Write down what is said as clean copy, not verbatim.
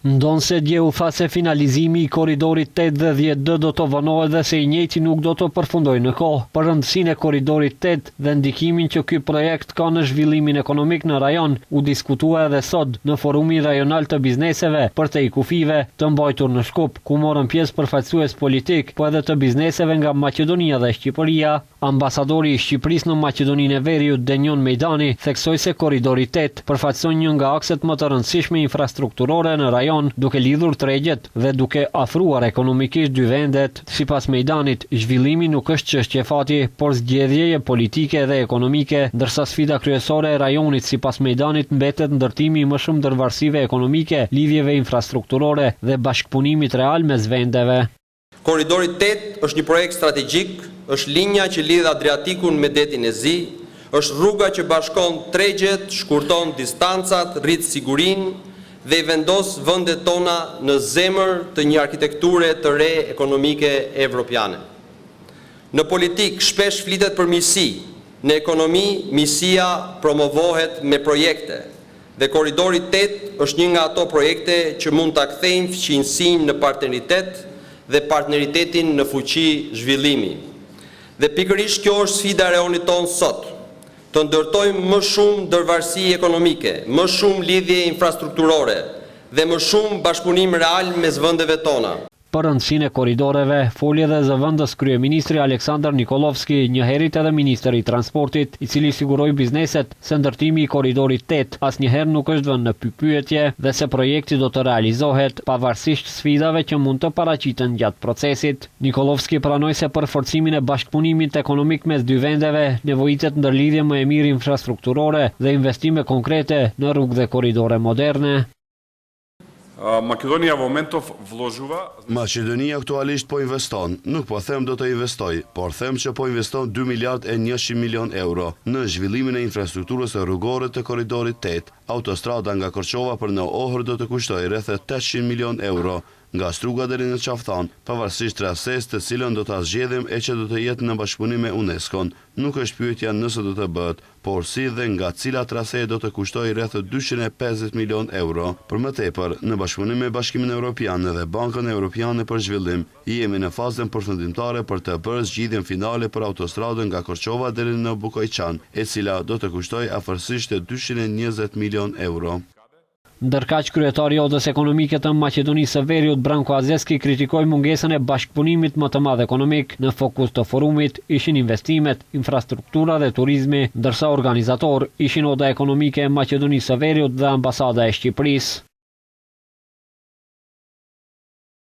Ndonse dje u tha se finalizimi i korridorit 8 dhe 10D do të vonohet dhe se i njëjti nuk do të përfundojë në kohë. Për rëndësinë e korridorit 8 dhe ndikimin që ky projekt ka në zhvillimin ekonomik në rajon, u diskutua edhe sot në forumin rajonal të bizneseve për të kufive të mbajtur në Shkup, ku morën pjesë përfaqësues politik, po edhe të bizneseve nga Maqedonia dhe Shqipëria. Ambasadori i Shqipërisë në Maqedoninë e Veriut, Denjon Mejdani, theksoi se korridori 8 përfaqëson një nga akset më të rëndësishme infrastrukturore në rajon, duke lidhur tregjet dhe duke afruar ekonomikisht dy vendet. Sipas Mejdanit, zhvillimi nuk është çështje fati, por zgjedhjeje politike dhe ekonomike, ndërsa sfida kryesore e rajonit sipas Mejdanit mbetet ndërtimi i më shumë ndërvarësive ekonomike, lidhjeve infrastrukturore dhe bashkëpunimit real mes vendeve. Korridori 8 është një projekt strategjik, është linja që lidh Adriatikun me detin e Zi, është rruga që bashkon tregjet, shkurton distancat, rrit sigurinë dhe i vendos vendet tona në zemër të një arkitekture të re ekonomike evropiane. Në politik shpesh flitet për misi, në ekonomi misia promovohet me projekte, dhe korridori 8 është një nga ato projekte që mund ta kthejnë fëqinjsinë në partneritet dhe partneritetin në fuqi zhvillimi. Dhe pikërisht kjo është sfida e rajonit tonë sot, të ndërtojmë më shumë ndërvarësi ekonomike, më shumë lidhje infrastrukturore dhe më shumë bashkëpunim real mes vendeve tona. Për rëndësinë e korridoreve, foli edhe zëvendës kryeministri Aleksandar Nikolovski, njëherët edhe ministri i transportit, i cili siguroi bizneset se ndërtimi i korridorit 8 asnjëherë nuk është vënë në pyetje dhe se projekti do të realizohet pavarësisht sfidave që mund të paraqiten gjatë procesit. Nikolovski pranoi se për forcimin e bashkëpunimit ekonomik mes dy vendeve nevojitet ndërlidhje më e mirë infrastrukturore dhe investime konkrete në rrugë dhe korridore moderne. Maqedonia aktualisht po investon, nuk po them do të investoj, por them që po investon 2 miliard e 100 milion euro në zhvillimin e infrastrukturës rrugore të korridorit 8. Autostrada nga Korçova për në Ohër do të kushtoj rreth 800 milion euro, nga Struga deri në Qaftan, pavarësisht trases të cilën do ta zgjedhim e që do të jetë në bashkëpunim me UNESCO-n. Nuk është pyetja nëse do të bëhet, por si dhe nga cila trase do të kushtoj rreth 250 milion euro. Për më tepër, në bashkëpunim me Bashkimin Evropian dhe Bankën Evropiane për Zhvillim, jemi në fazën përfundimtare për të bërë zgjidhjen finale për autostradën nga Korçova deri në Bukojçan, e cila do të kushtoj afërsisht 220 milion euro. Ndërkaq kryetari i Odës Ekonomike të Maqedonisë së Veriut, Branko Azeski, kritikoi mungesën e bashkëpunimit më të madh ekonomik. Në fokus të forumit ishin investimet, infrastruktura dhe turizmi, ndërsa organizator ishin Oda Ekonomike e Maqedonisë së Veriut dhe Ambasada e Shqipërisë.